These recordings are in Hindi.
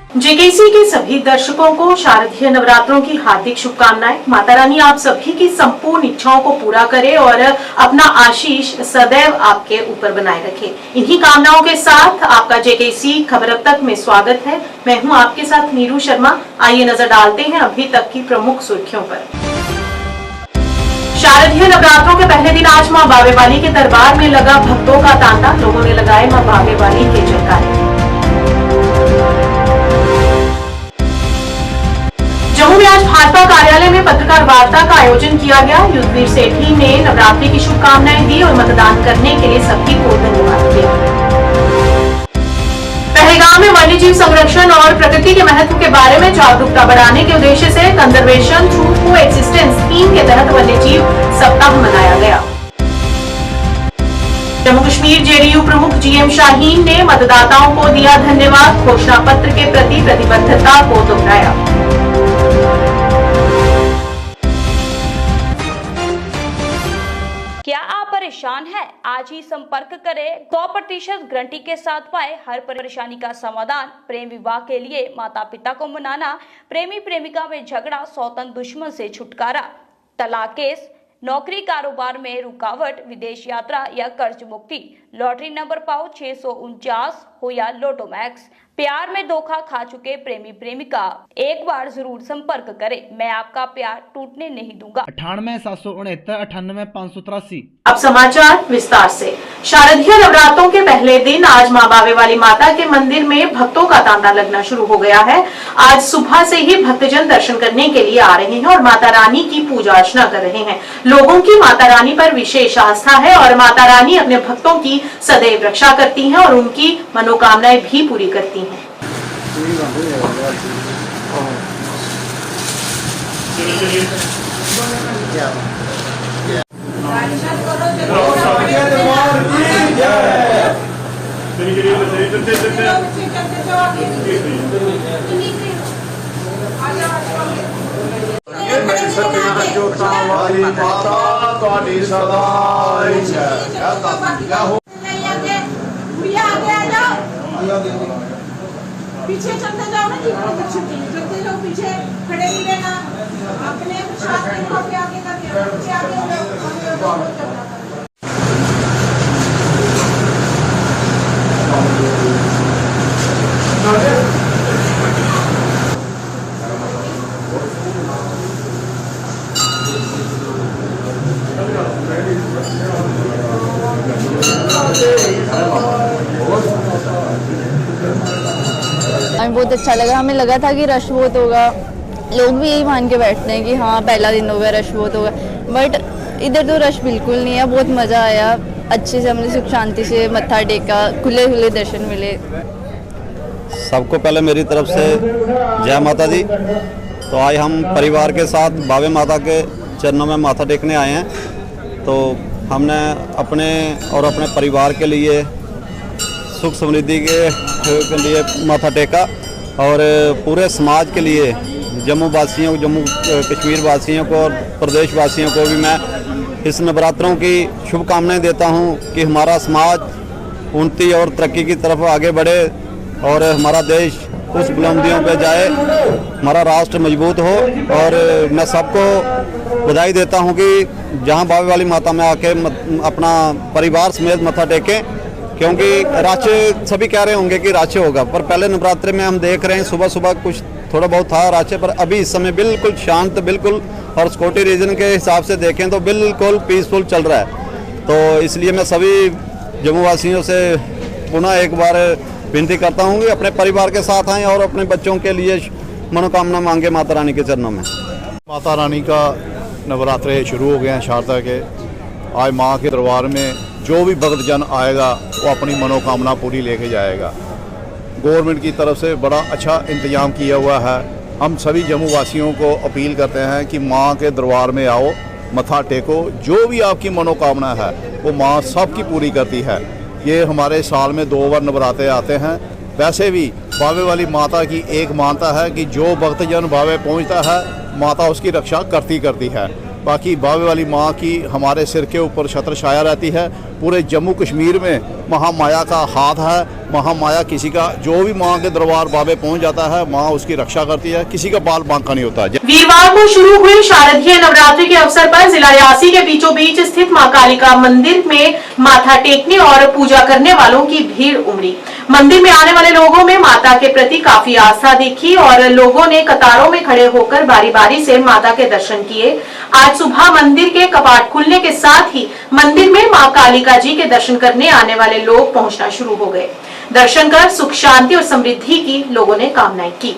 जेकेसी के सभी दर्शकों को शारदीय नवरात्रों की हार्दिक शुभकामनाएं। माता रानी आप सभी की संपूर्ण इच्छाओं को पूरा करे और अपना आशीष सदैव आपके ऊपर बनाए रखे। इन्हीं कामनाओं के साथ आपका जेकेसी खबर अब तक में स्वागत है। मैं हूं आपके साथ नीरू शर्मा। आइए नजर डालते हैं अभी तक की प्रमुख सुर्खियों पर। शारदीय नवरात्रों के पहले दिन आज मां बावे वाली के दरबार में लगा भक्तों का तांता। लोगों ने लगाए मां बावे वाली के जयकारे। जम्मू में आज भाजपा कार्यालय में पत्रकार वार्ता का आयोजन किया गया। युद्धवीर सेठी ने नवरात्रि की शुभकामनाएं दी और मतदान करने के लिए सभी को धन्यवाद दिया। पहलगाम में वन्यजीव संरक्षण और प्रकृति के महत्व के बारे में जागरूकता बढ़ाने के उद्देश्य से कंजर्वेशन थ्रू कोएक्सिस्टेंस स्कीम के तहत वन्यजीव सप्ताह मनाया गया। जम्मू कश्मीर जेडीयू प्रमुख जीएम शाहीन ने मतदाताओं को दिया धन्यवाद। घोषणा पत्र के प्रति प्रतिबद्धता को दोहराया। क्या आप परेशान हैं? आज ही संपर्क करें। 100% गारंटी के साथ पाए हर परेशानी का समाधान। प्रेम विवाह के लिए माता पिता को मनाना, प्रेमी प्रेमिका में झगड़ा, सौतन दुश्मन से छुटकारा, तलाक केस, नौकरी कारोबार में रुकावट, विदेश यात्रा या कर्ज मुक्ति, लॉटरी नंबर पाओ 649 हो या लोटो मैक्स, प्यार में धोखा खा चुके प्रेमी प्रेमिका, एक बार जरूर संपर्क करें। मैं आपका प्यार टूटने नहीं दूंगा। 98,769,583। अब समाचार विस्तार से। शारदीय नवरात्रों के पहले दिन आज मां बावे वाली माता के मंदिर में भक्तों का तांता लगना शुरू हो गया है। आज सुबह से ही भक्तजन दर्शन करने के लिए आ रहे हैं और माता रानी की पूजा अर्चना कर रहे हैं। लोगों की माता रानी पर विशेष आस्था है और माता रानी अपने भक्तों की सदैव रक्षा करती हैं और उनकी मनोकामनाएं भी पूरी करती हैं। पीछे चलते जाओ ना, चलते जाओ, पीछे खड़े नहीं रहना। अपने साथ में आगे आगे करके पीछे आगे हमें बहुत अच्छा लगा। हमें लगा था कि रश बहुत होगा, लोग भी यही मान के बैठते हैं कि हाँ पहला दिन होगा, रश बहुत होगा, बट इधर तो रश बिल्कुल नहीं है। बहुत मज़ा आया, अच्छे से हमने सुख शांति से मत्था टेका, खुले खुले दर्शन मिले। सबको पहले मेरी तरफ से जय माता दी। तो आज हम परिवार के साथ बावे माता के चरणों में माथा टेकने आए हैं। तो हमने अपने और अपने परिवार के लिए सुख समृद्धि के लिए माथा टेका और पूरे समाज के लिए, जम्मू वासियों, जम्मू कश्मीर वासियों को और प्रदेश वासियों को भी मैं इस नवरात्रों की शुभकामनाएं देता हूं कि हमारा समाज उन्नति और तरक्की की तरफ आगे बढ़े और हमारा देश उस बुलंदियों पे जाए, हमारा राष्ट्र मजबूत हो। और मैं सबको बधाई देता हूं कि जहां बावे वाली माता में आके अपना परिवार समेत मत्था टेकें, क्योंकि राचे सभी कह रहे होंगे कि राचे होगा, पर पहले नवरात्रे में हम देख रहे हैं सुबह सुबह कुछ थोड़ा बहुत था राचे, पर अभी इस समय बिल्कुल शांत, बिल्कुल, और स्कोटी रीजन के हिसाब से देखें तो बिल्कुल पीसफुल चल रहा है। तो इसलिए मैं सभी जम्मू वासियों से पुनः एक बार विनती करता हूँ कि अपने परिवार के साथ आएँ और अपने बच्चों के लिए मनोकामना मांगे माता रानी के चरणों में। माता रानी का नवरात्रे शुरू हो गए हैं शारदा के। आज माँ के दरबार में जो भी भक्तजन आएगा वो अपनी मनोकामना पूरी लेके जाएगा। गवर्नमेंट की तरफ से बड़ा अच्छा इंतजाम किया हुआ है। हम सभी जम्मू वासियों को अपील करते हैं कि माँ के दरबार में आओ, मत्था टेको, जो भी आपकी मनोकामना है वो माँ सबकी पूरी करती है। ये हमारे साल में 2 बार नवरात्रे आते हैं। वैसे भी बावे वाली माता की एक मानता है कि जो भक्तजन बावे पहुँचता है माता उसकी रक्षा करती है। बाकी बावे वाली माँ की हमारे सिर के ऊपर छत्र छाया रहती है। पूरे जम्मू कश्मीर में महामाया का हाथ है। महामाया किसी का, जो भी माँ के दरबार बाबे पहुंच जाता है, माँ उसकी रक्षा करती है, किसी का बाल बांका नहीं होता है। वीरवार को शुरू हुए शारदीय नवरात्रि के अवसर पर जिला रियासी के बीचों बीच स्थित मां कालिका मंदिर में माथा टेकने और पूजा करने वालों की भीड़ उमड़ी। मंदिर में आने वाले लोगों में माता के प्रति काफी आस्था दिखी और लोगों ने कतारों में खड़े होकर बारी बारी से माता के दर्शन किए। आज सुबह मंदिर के कपाट खुलने के साथ ही मंदिर में मां कालिका जी के दर्शन करने आने वाले लोग पहुंचना शुरू हो गए। दर्शन कर सुख शांति और समृद्धि की लोगों ने कामनाएं की।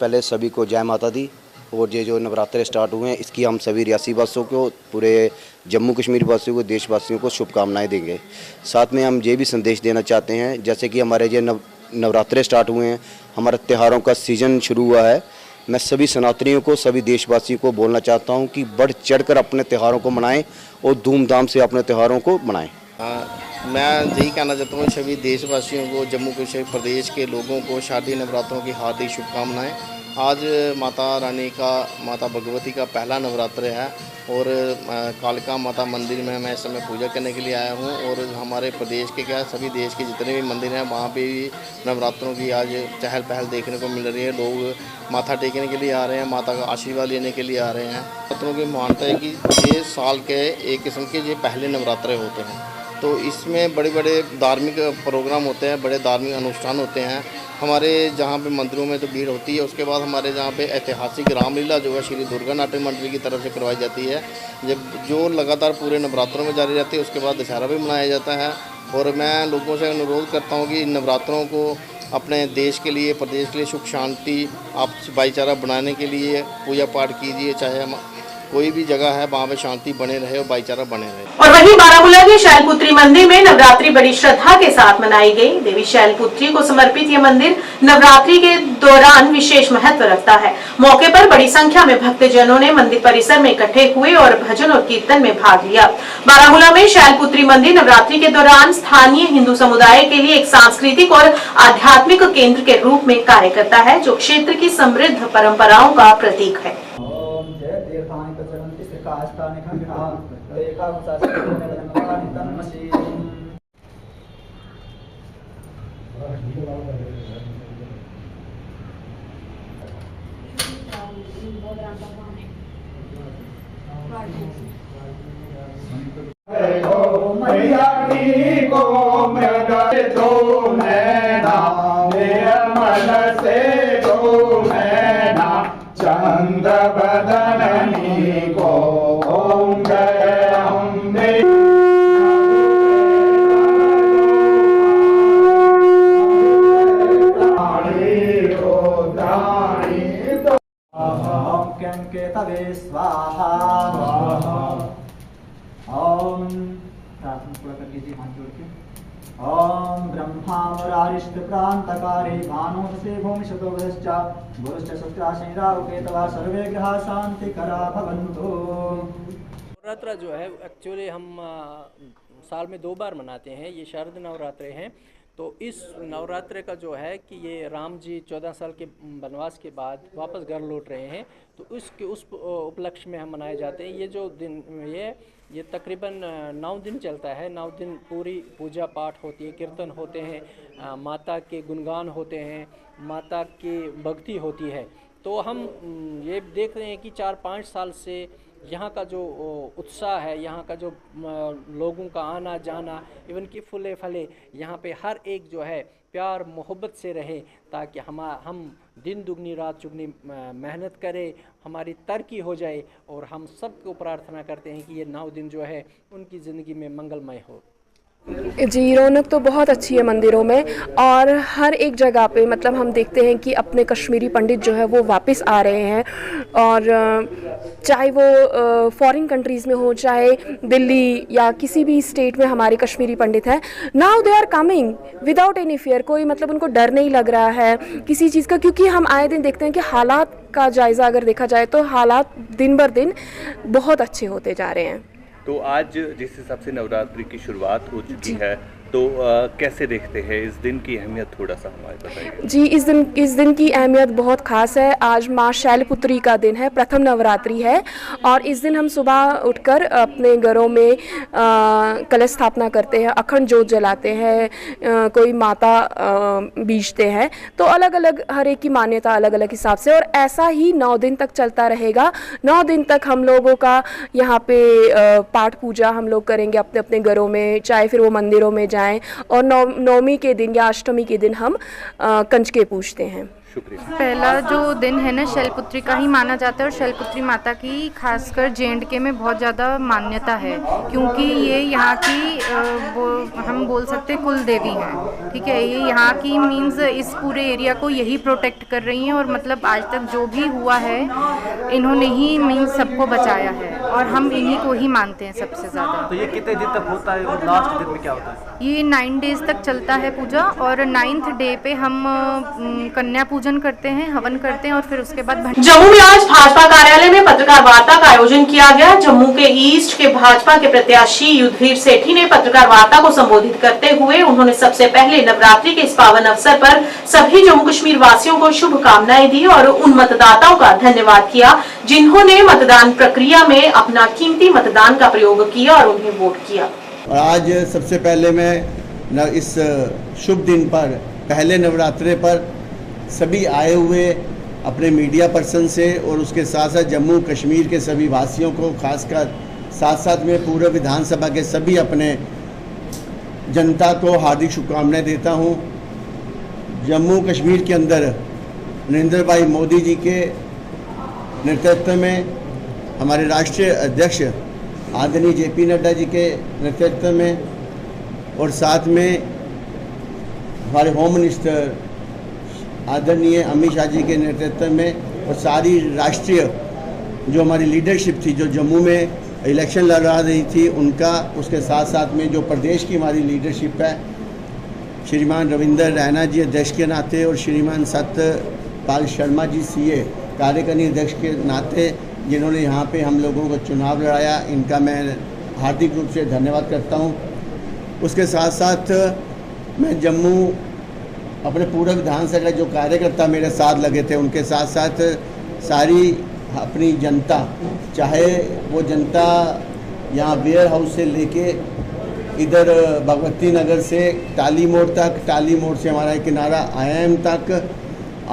पहले सभी को जय माता दी। और ये जो नवरात्रे स्टार्ट हुए हैं, इसकी हम सभी रियासी वासियों को, पूरे जम्मू कश्मीर वासियों को, देशवासियों को शुभकामनाएं देंगे। साथ में हम ये भी संदेश देना चाहते हैं, जैसे कि हमारे ये नवरात्रे स्टार्ट हुए हैं, हमारे त्योहारों का सीज़न शुरू हुआ है। मैं सभी सनातनियों को, सभी देशवासियों को बोलना चाहता हूँ कि बढ़ चढ़कर अपने त्योहारों को मनाएं और धूमधाम से अपने त्योहारों को मनाएं। मैं यही कहना चाहता हूँ सभी देशवासियों को, जम्मू कश्मीर प्रदेश के लोगों को शारदीय नवरात्रों की हार्दिक शुभकामनाएं। आज माता रानी का, माता भगवती का पहला नवरात्र है और कालिका माता मंदिर में मैं इस समय पूजा करने के लिए आया हूँ। और हमारे प्रदेश के क्या सभी देश के जितने भी मंदिर हैं, वहाँ पे भी नवरात्रों की आज चहल पहल देखने को मिल रही है। लोग माथा टेकने के लिए आ रहे हैं, माता का आशीर्वाद लेने के लिए आ रहे हैं। नवरात्रों की मान्यता है कि ये साल के एक किस्म के ये पहले नवरात्रे होते हैं, तो इसमें बड़े बड़े धार्मिक प्रोग्राम होते हैं, बड़े धार्मिक अनुष्ठान होते हैं। हमारे जहाँ पे मंदिरों में तो भीड़ होती है। उसके बाद हमारे जहाँ पे ऐतिहासिक रामलीला जो है श्री दुर्गा नाट्य मंडली की तरफ से करवाई जाती है, जब जो लगातार पूरे नवरात्रों में जारी रहती है। उसके बाद दशहरा भी मनाया जाता है। और मैं लोगों से अनुरोध करता हूँ कि नवरात्रों को अपने देश के लिए, प्रदेश के लिए सुख शांति, आपसी भाईचारा बनाने के लिए पूजा पाठ कीजिए। चाहे हम कोई भी जगह है, वहाँ पे शांति बने रहे और भाईचारा बने रहे। और वहीं बारामूला के शैलपुत्री मंदिर में नवरात्रि बड़ी श्रद्धा के साथ मनाई गई। देवी शैलपुत्री को समर्पित यह मंदिर नवरात्रि के दौरान विशेष महत्व रखता है। मौके पर बड़ी संख्या में भक्तजनों ने मंदिर परिसर में इकट्ठे हुए और भजन और कीर्तन में भाग लिया। बारामूला में शैलपुत्री मंदिर नवरात्रि के दौरान स्थानीय हिंदू समुदाय के लिए एक सांस्कृतिक और आध्यात्मिक केंद्र के रूप में कार्य करता है, जो क्षेत्र की समृद्ध परंपराओं का प्रतीक है। चंद्र बदनी केतवे स्वाहा। ओम प्रार्थना पूरा कर लीजिए हाथ जोड़ के। ओम ब्रह्मा मुरारिष्ट प्रांतकारे भानुसे भूमिशतो वश्च गुरुश्च शुक्राशनिराव केतवा सर्वे ग्रहा शांतिकरा भवन्तु। नवरात्रा जो है एक्चुअली हम साल में 2 बार मनाते हैं। ये शारद नवरात्रे हैं। तो इस नवरात्रे का जो है कि ये राम जी 14 साल के वनवास के बाद वापस घर लौट रहे हैं, तो उसके उस उपलक्ष्य में हम मनाए जाते हैं। ये जो दिन ये तकरीबन 9 दिन चलता है। 9 दिन पूरी पूजा पाठ होती है, कीर्तन होते हैं, माता के गुणगान होते हैं, माता की भक्ति होती है। तो हम ये देख रहे हैं कि 4-5 साल से यहाँ का जो उत्साह है, यहाँ का जो लोगों का आना जाना, इवन कि फूले फले, यहाँ पे हर एक जो है प्यार मोहब्बत से रहे, ताकि हम दिन दुगनी रात चुगनी मेहनत करें, हमारी तरक्की हो जाए। और हम सबको प्रार्थना करते हैं कि ये 9 दिन जो है उनकी ज़िंदगी में मंगलमय हो। जी, रौनक तो बहुत अच्छी है मंदिरों में, और हर एक जगह पे मतलब हम देखते हैं कि अपने कश्मीरी पंडित जो है वो वापस आ रहे हैं। और चाहे वो फॉरेन कंट्रीज़ में हो, चाहे दिल्ली या किसी भी स्टेट में हमारे कश्मीरी पंडित हैं, now they are coming without any fear. कोई मतलब उनको डर नहीं लग रहा है किसी चीज़ का, क्योंकि हम आए दिन देखते हैं कि हालात का जायज़ा अगर देखा जाए तो हालात दिन बर दिन बहुत अच्छे होते जा रहे हैं। तो आज जिस हिसाब से नवरात्रि की शुरुआत हो चुकी है, तो कैसे देखते हैं इस दिन की अहमियत, थोड़ा सा हमें बताइए। जी, इस दिन की अहमियत बहुत ख़ास है। आज माँ शैलपुत्री का दिन है, प्रथम नवरात्रि है, और इस दिन हम सुबह उठकर अपने घरों में कलश स्थापना करते हैं, अखंड जोत जलाते हैं, कोई माता बीजते हैं। तो अलग अलग हर एक की मान्यता अलग अलग हिसाब से, और ऐसा ही 9 दिन तक चलता रहेगा। 9 दिन तक हम लोगों का यहाँ पे पाठ पूजा हम लोग करेंगे अपने अपने घरों में, चाहे फिर वो मंदिरों में और नवमी के दिन या अष्टमी के दिन हम कंजके पूजते हैं। पहला जो दिन है ना शैलपुत्री का ही माना जाता है, और शैलपुत्री माता की खासकर जे.एंड.के में बहुत ज़्यादा मान्यता है, क्योंकि ये यहाँ की हम बोल सकते हैं कुल देवी हैं। ठीक है, ये यहाँ की मीन्स इस पूरे एरिया को यही प्रोटेक्ट कर रही हैं, और मतलब आज तक जो भी हुआ है इन्होंने ही मीन्स सबको बचाया है, और हम इन्हीं को ही मानते हैं सबसे ज़्यादा। तो ये कितने दिन तक होता है और लास्ट दिन में क्या होता है? ये 9 डेज तक चलता है पूजा, और 9th डे पे हम कन्या पूजन करते हैं, हवन करते हैं, और फिर उसके बाद जम्मू में आज भाजपा कार्यालय में पत्रकार वार्ता का आयोजन किया गया। जम्मू के ईस्ट के भाजपा के प्रत्याशी युद्धवीर सेठी ने पत्रकार वार्ता को संबोधित करते हुए उन्होंने सबसे पहले नवरात्रि के इस पावन अवसर पर सभी जम्मू कश्मीर वासियों को शुभकामनाएं दी और उन मतदाताओं का धन्यवाद किया जिन्होंने मतदान प्रक्रिया में अपना कीमती मतदान का प्रयोग किया और उन्हें वोट किया। आज सबसे पहले मैं इस शुभ दिन पर, पहले नवरात्रे पर सभी आए हुए अपने मीडिया पर्सन से और उसके साथ साथ जम्मू कश्मीर के सभी वासियों को, खासकर साथ साथ में पूर्व विधानसभा के सभी अपने जनता को हार्दिक शुभकामनाएं देता हूं। जम्मू कश्मीर के अंदर नरेंद्र भाई मोदी जी के नेतृत्व में, हमारे राष्ट्रीय अध्यक्ष आदरणीय JP नड्डा जी के नेतृत्व में, और साथ में हमारे होम मिनिस्टर आदरणीय अमित शाह जी के नेतृत्व में, और सारी राष्ट्रीय जो हमारी लीडरशिप थी जो जम्मू में इलेक्शन लड़ा रही थी उनका, उसके साथ साथ में जो प्रदेश की हमारी लीडरशिप है, श्रीमान रविंदर रैना जी अध्यक्ष के नाते और श्रीमान सत्यपाल शर्मा जी CA कार्यकारिणी अध्यक्ष के नाते, जिन्होंने यहाँ पे हम लोगों को चुनाव लड़ाया, इनका मैं हार्दिक रूप से धन्यवाद करता हूँ। उसके साथ साथ मैं जम्मू अपने पूरे विधानसभा जो कार्यकर्ता मेरे साथ लगे थे उनके साथ साथ सारी अपनी जनता, चाहे वो जनता यहाँ वेयर हाउस से लेके इधर भगवती नगर से टाली मोड़ तक, टाली मोड़ से हमारा एक किनारा IIM तक,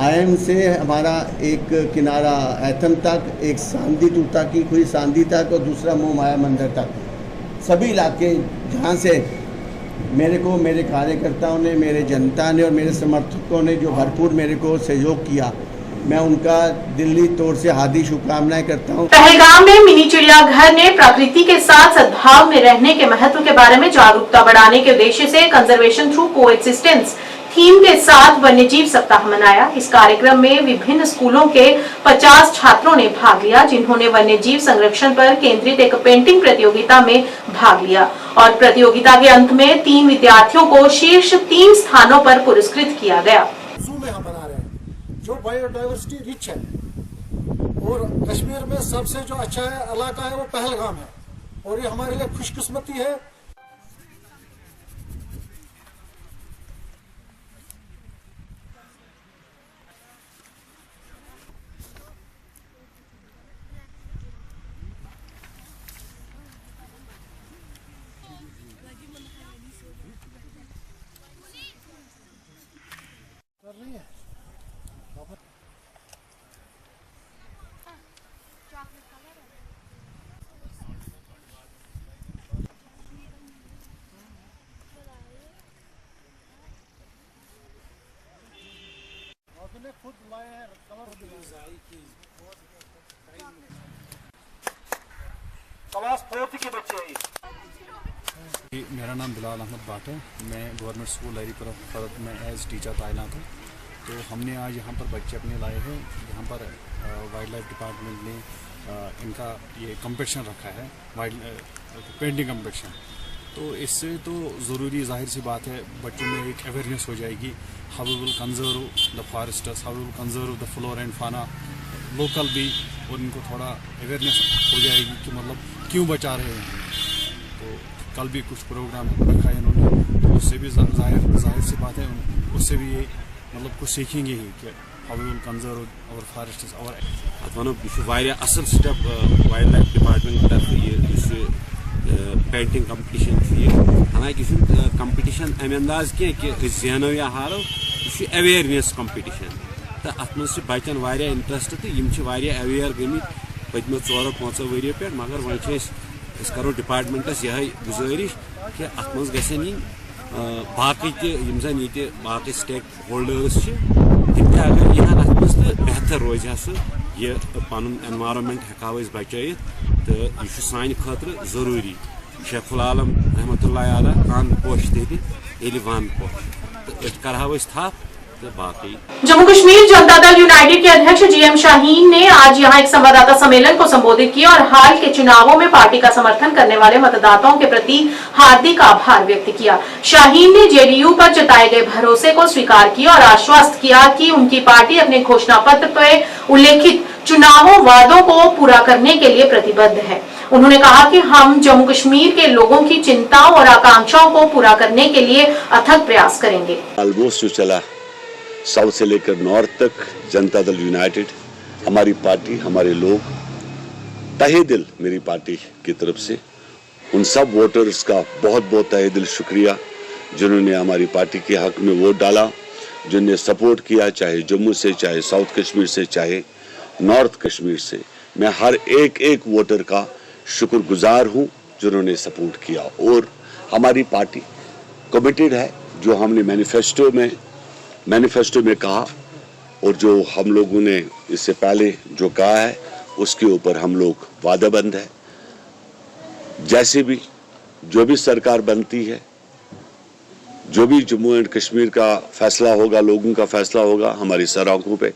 IIM से हमारा एक किनारा ऐथम तक, एक सांदी टूटा की खुई सांदी तक और दूसरा मोह माया मंदिर तक, सभी इलाके जहाँ से मेरे को मेरे कार्यकर्ताओं ने, मेरे जनता ने और मेरे समर्थकों ने जो भरपूर मेरे को सहयोग किया, मैं उनका दिली तौर से हार्दिक शुभकामनाएं करता हूं। पहलगाम में मिनी चिड़ियाघर ने प्रकृति के साथ सद्भाव में रहने के महत्व के बारे में जागरूकता बढ़ाने के उद्देश्य से कंजर्वेशन थ्रू कोएक्सिस्टेंस थीम के साथ वन्यजीव सप्ताह मनाया। इस कार्यक्रम में विभिन्न स्कूलों के 50 छात्रों ने भाग लिया, जिन्होंने वन्यजीव संरक्षण पर केंद्रित एक पेंटिंग प्रतियोगिता में भाग लिया और प्रतियोगिता के अंत में 3 विद्यार्थियों को शीर्ष 3 स्थानों पर पुरस्कृत किया गया। जू में हम बना रहे हैं जो बायोडाइवर्सिटी रिच है और कश्मीर में सबसे जो अच्छा इलाका है वो पहलगाम है और ये हमारे लिए खुशकिस्मती है। खुद लाए हैं क्लास 4 के बच्चे हैं। मेरा नाम बिलाल अहमद भाट है। मैं गवर्नमेंट स्कूल लहरीपुरा फरद में एज टीचर तैनात हूँ। तो हमने आज यहाँ पर बच्चे अपने लाए हैं। यहाँ पर वाइल्ड लाइफ डिपार्टमेंट ने इनका ये कंपटीशन रखा है, वाइल्ड पेंटिंग कंपटीशन। तो इससे तो ज़रूरी ज़ाहिर सी बात है बच्चों में एक अवेयरनेस हो जाएगी, how we will conserve the forests, how we will conserve the flora and fauna local भी, और इनको थोड़ा अवेयरनेस हो जाएगी कि मतलब क्यों बचा रहे हैं। तो कल भी कुछ प्रोग्राम रखा है इन्होंने, तो उससे भी जाहिर सी बात है उससे भी ये मतलब कुछ सीखेंगे ही कि how we will conserve our forests our वनो वारिया असल स्टेप वाइल्ड लाइफ डिपार्टमेंट तरफ ये पेंटिंग कंपटीशन हालांकि कंपटीशन अम अंदाज कि जेनो या हारो यह अवेयरनेस कंपटीशन तो अत मज बचन वारिया इंटरेस्ट तो यम अवेयर गमित पतमो 4-5 वरियो पे, मगर वो करो डिपार्टमेंटस यह गुजारिश कि अत मज गन बाकी तम जन ये बाकी स्टेक होल्डर्स तम अगर यहां अत मज तो बेहतर रोज यह पन एनवायरनमेंट हेको बचात तो यह सान खतर जरूरी। शेखुल आलम रहमतुल्लाह अलैह कान पोश तेल वन पोश तो करहा थप तो बाकी। जम्मू कश्मीर जनता दल यूनाइटेड के अध्यक्ष जीएम शाहीन ने आज यहां एक संवाददाता सम्मेलन को संबोधित किया और हाल के चुनावों में पार्टी का समर्थन करने वाले मतदाताओं के प्रति हार्दिक आभार व्यक्त किया। शाहीन ने जेडीयू पर जताए गए भरोसे को स्वीकार किया और आश्वस्त किया कि उनकी पार्टी अपने घोषणा पत्र पर उल्लेखित चुनावों वादों को पूरा करने के लिए प्रतिबद्ध है। उन्होंने कहा कि हम जम्मू कश्मीर के लोगों की चिंताओं और आकांक्षाओं को पूरा करने के लिए अथक प्रयास करेंगे। ऑलमोस्ट जो चला साउथ से लेकर नॉर्थ तक जनता दल यूनाइटेड हमारी पार्टी, हमारे लोग तहे दिल मेरी पार्टी की तरफ से उन सब वोटर्स का बहुत बहुत तहे दिल शुक्रिया जिन्होंने हमारी पार्टी के हक में वोट डाला, जिन्होंने सपोर्ट किया, चाहे जम्मू से, चाहे साउथ कश्मीर से, चाहे नॉर्थ कश्मीर से। मैं हर एक वोटर का शुक्रगुजार हूं जिन्होंने सपोर्ट किया और हमारी पार्टी कमिटेड है जो हमने मैनिफेस्टो में कहा और जो हम लोगों ने इससे पहले जो कहा है उसके ऊपर हम लोग वादाबंद है। जैसे भी जो भी सरकार बनती है, जो भी जम्मू एंड कश्मीर का फैसला होगा, लोगों का फैसला होगा हमारी सर आंखों पे,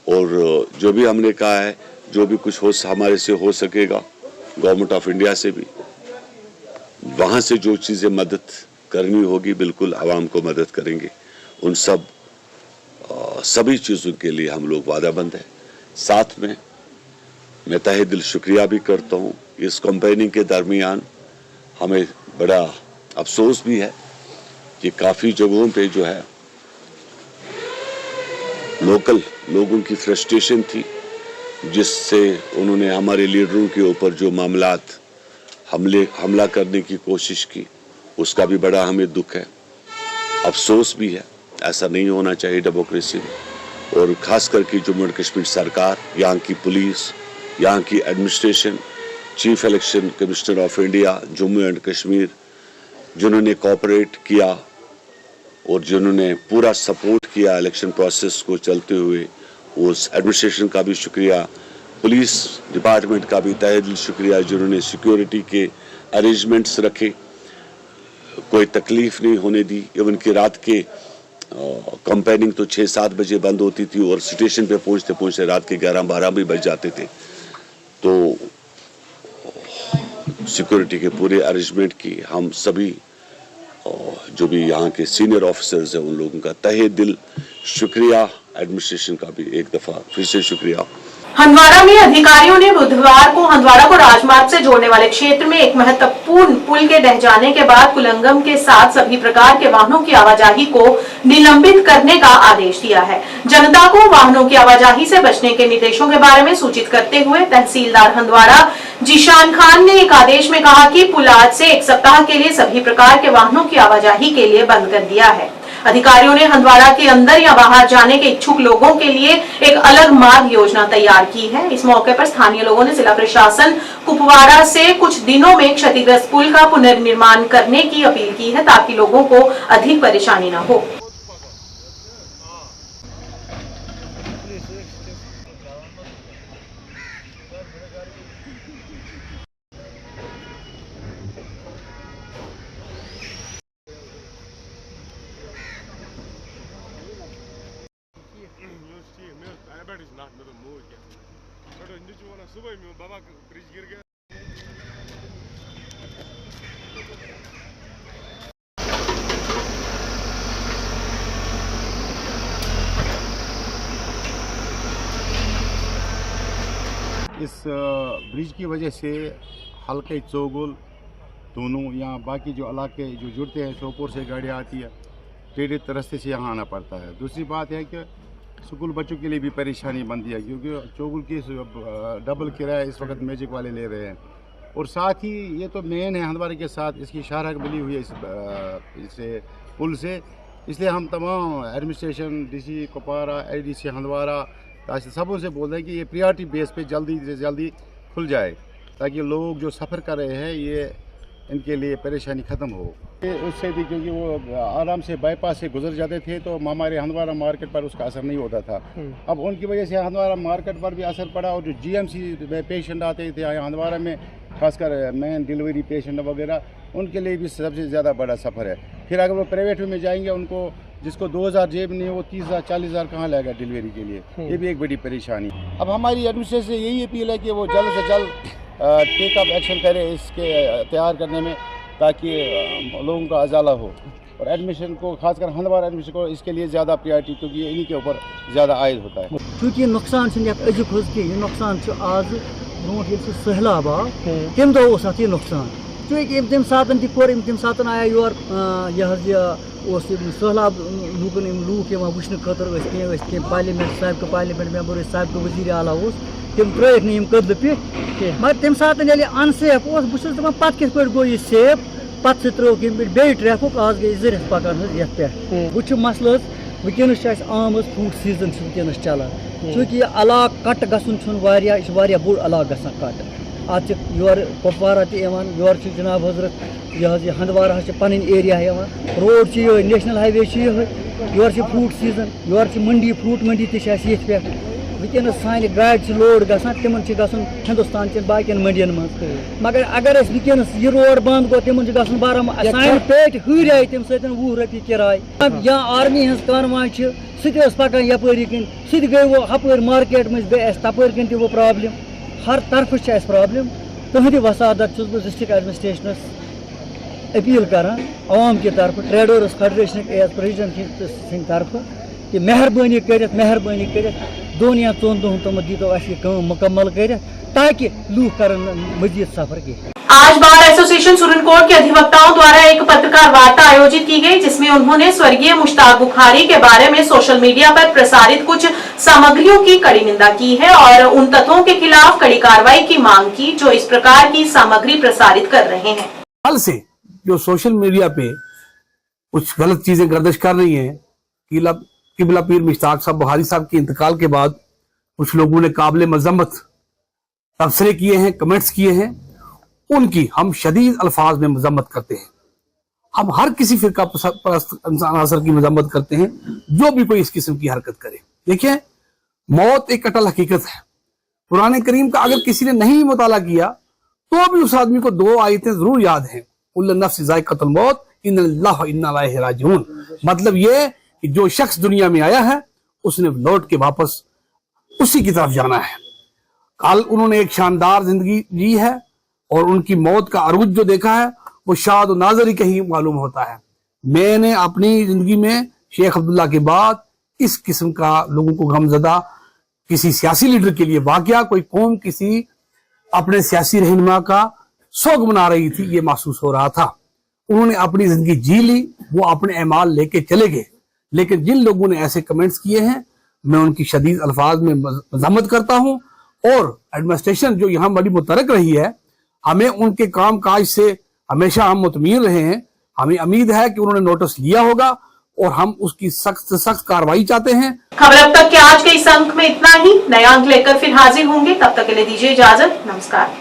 और जो भी हमने कहा है जो भी कुछ हो हमारे से हो सकेगा गवर्नमेंट ऑफ इंडिया से भी, वहाँ से जो चीज़ें मदद करनी होगी बिल्कुल आवाम को मदद करेंगे। उन सभी चीज़ों के लिए हम लोग वादाबंद हैं। साथ में मैं तहे दिल शुक्रिया भी करता हूँ। इस कैंपेनिंग के दरमियान हमें बड़ा अफसोस भी है कि काफ़ी जगहों पे जो है लोकल लोगों की फ्रस्ट्रेशन थी, जिससे उन्होंने हमारे लीडरों के ऊपर जो मामलात हमला करने की कोशिश की, उसका भी बड़ा हमें दुख है, अफसोस भी है। ऐसा नहीं होना चाहिए डेमोक्रेसी में, और ख़ास करके जम्मू एंड कश्मीर सरकार, यहाँ की पुलिस, यहाँ की administration, chief election commissioner of India Jammu and Kashmir, जिन्होंने कोऑपरेट किया और जिन्होंने पूरा सपोर्ट किया इलेक्शन प्रोसेस को चलते हुए, उस एडमिनिस्ट्रेशन का भी शुक्रिया, पुलिस डिपार्टमेंट का भी तहे दिल शुक्रिया जिन्होंने सिक्योरिटी के अरेंजमेंट्स रखे, कोई तकलीफ नहीं होने दी। इवन कि रात के कंपेनिंग तो 6-7 बजे बंद होती थी और स्टेशन पे पहुंचते पहुंचते रात के 11-12 भी बज जाते थे। तो सिक्योरिटी के पूरे अरेंजमेंट की हम सभी जो भी यहाँ के सीनियर ऑफिसर्स हैं उन लोगों का तहे दिल शुक्रिया, एडमिनिस्ट्रेशन का भी एक दफा फिर से शुक्रिया। हंदवाड़ा में अधिकारियों ने बुधवार को हंदवाड़ा को राजमार्ग से जोड़ने वाले क्षेत्र में एक महत्वपूर्ण पुल के ढह जाने के बाद कुलंगम के साथ सभी प्रकार के वाहनों की आवाजाही को निलंबित करने का आदेश दिया है। जनता को वाहनों की आवाजाही से बचने के निर्देशों के बारे में सूचित करते हुए तहसीलदार हंदवाड़ा जीशान खान ने एक आदेश में कहा कि पुल आज से 1 सप्ताह के लिए सभी प्रकार के वाहनों की आवाजाही के लिए बंद कर दिया है। अधिकारियों ने हंदवाड़ा के अंदर या बाहर जाने के इच्छुक लोगों के लिए एक अलग मार्ग योजना तैयार की है। इस मौके पर स्थानीय लोगों ने जिला प्रशासन कुपवाड़ा से कुछ दिनों में क्षतिग्रस्त पुल का पुनर्निर्माण करने की अपील की है ताकि लोगों को अधिक परेशानी न हो। इस ब्रिज की वजह से हल्के चौगुल दोनों यहाँ बाकी जो इलाके जो जुड़ते हैं सोपोर से गाड़ियाँ आती है, टेढ़े रास्ते से यहाँ आना पड़ता है। दूसरी बात है कि स्कूल बच्चों के लिए भी परेशानी बनती है क्योंकि चौगुल की डबल किराया इस वक्त मैजिक वाले ले रहे हैं। और साथ ही ये तो मेन है हंदवाड़ा के साथ इसकी शाहराह बनी हुई है इस पुल से, इसलिए हम तमाम administration DC Kupwara ADC Handwara सबों से बोल रहे हैं कि ये प्रायोरिटी बेस पे जल्दी से जल्दी खुल जाए ताकि लोग जो सफ़र कर रहे हैं ये इनके लिए परेशानी ख़त्म हो। उससे भी क्योंकि वो आराम से बाईपास से गुजर जाते थे तो हमारे हंदवाड़ा मार्केट पर उसका असर नहीं होता था। अब उनकी वजह से हंदवाड़ा मार्केट पर भी असर पड़ा और जो जीएमसी में पेशेंट आते थे हंदवाड़ा में, खासकर मैन डिलीवरी पेशेंट वगैरह, उनके लिए भी सबसे ज़्यादा बड़ा सफ़र है। फिर अगर वो प्राइवेट में जाएंगे उनको जिसको 2000 जेब नहीं वो 30,000 40,000 कहाँ लाएगा डिलीवरी के लिए, ये भी एक बड़ी परेशानी। अब हमारी एडमिनिस्ट्रेशन से यही अपील है कि वो जल्द से जल्द टेक अप एक्शन करे इसके तैयार करने में ताकि लोगों का अजाला हो और एडमिशन को खासकर हंदवाड़ा एडमिशन को इसके लिए ज़्यादा प्रायोरिटी क्योंकि इन्हीं के ऊपर ज़्यादा आयद होता है। क्योंकि नुकसान अजुक ये नुकसान आज ब्रोट सहलाब आव तम दो ये नुकसान चूँकि तम सात तम सात आया योर सहलाब लूकन लूक वुचन खतर पार्लियामेंट सबक पार्लियामेंट मेंबर सबक वजीर आला तम त्रिक नी कदल पे मगर तम सात अनसेफ बहुत दपान पत कित गो यह सेफ पत त्रोक बे ट्रैफिक आज गई ज़रियत पकान ये पे मसल वनस आम फ्रूट सीजन वनस चलान चूँकि यह अलाक कट गया बोड़ अलाक ग कट अत योर कुपवाड़ा योर जनाब हजरत यह हंदवाड़ा पन एरिया रोड ये national highway your fruit season your मंडी फ्रूट मंडी पे वनस सान गाड़ लोड गम हिंदुस्तान के बाकी मंडियन मज मगर अगर वनस यह रोड बंद गो तम बारामूला सान पेट हुर तम सत 20 रपये किराय या आर्मी हज कानवाय सह पकान यपरी कन सह गई वो हपर मार्केट मज गई तपर कन वो प्रॉब्लम हर तरफ प्रॉब्लम तुहद वसादत डिस्ट्रिक्ट एडमिनिस्ट्रेशनस अपील करान आवाम की तरफ ट्रेडर्स फेडरेशन एज प्रेसिडेंट सद तरफ कि मेहरबानी कर दोन या 3 दोहन तम दीतो मुकम्मल कर ताकि लूक कर मजीद सफर के। आज बार एसोसिएशन सुरनकोट के अधिवक्ताओं द्वारा एक पत्रकार वार्ता आयोजित की गई जिसमें उन्होंने स्वर्गीय मुश्ताक बुखारी के बारे में सोशल मीडिया पर प्रसारित कुछ सामग्रियों की कड़ी निंदा की है और उन तत्वों के खिलाफ कड़ी कार्रवाई की मांग की जो इस प्रकार की सामग्री प्रसारित कर रहे हैं। हाल से जो सोशल मीडिया पे कुछ गलत चीजें गर्दिश कर रही है किबला पीर मुश्ताक साहब बुखारी साहब के इंतकाल के बाद कुछ लोगों ने काबिल मजम्मत तबसरे किए हैं, कमेंट्स किए हैं, उनकी हम शदीद अल्फाज में मजम्मत करते हैं। हम हर किसी फिरका परस्त अनासर की मजम्मत करते हैं जो भी कोई इस किस्म की हरकत करे। देखिए, मौत एक अटल हकीकत है। कुरान करीम का अगर किसी ने नहीं मुताला किया तो भी उस आदमी को 2 आयतें जरूर याद हैं। कुल्लु नफ्सिन ज़ाइक़तुल मौत इन्ना लिल्लाहि व इन्ना इलैहि राजिऊन। मतलब ये कि जो शख्स दुनिया में आया है उसने लौट के वापस उसी की तरफ जाना है। कल उन्होंने एक शानदार जिंदगी जी है और उनकी मौत का अरूज जो देखा है वो शाद और नाज़र ही कहीं मालूम होता है। मैंने अपनी जिंदगी में शेख अब्दुल्ला के बाद इस किस्म का लोगों को गमजदा किसी सियासी लीडर के लिए वाकया, कोई कौम किसी अपने सियासी रहनुमा का सोग मना रही थी, ये महसूस हो रहा था। उन्होंने अपनी जिंदगी जी ली, वो अपने अमाल लेके चले गए। लेकिन जिन लोगों ने ऐसे कमेंट्स किए हैं मैं उनकी शदीद अल्फाज में मज़म्मत करता हूं और एडमिनिस्ट्रेशन जो यहाँ बड़ी मुतरक रही है, हमें उनके काम काज से हमेशा हम मुतमीन रहे हैं। हमें उम्मीद है कि उन्होंने नोटिस लिया होगा और हम उसकी सख्त से सख्त कार्रवाई चाहते हैं। खबर अब तक के आज के इस अंक में इतना ही। नया अंक लेकर फिर हाजिर होंगे, तब तक के लिए दीजिए इजाजत। नमस्कार।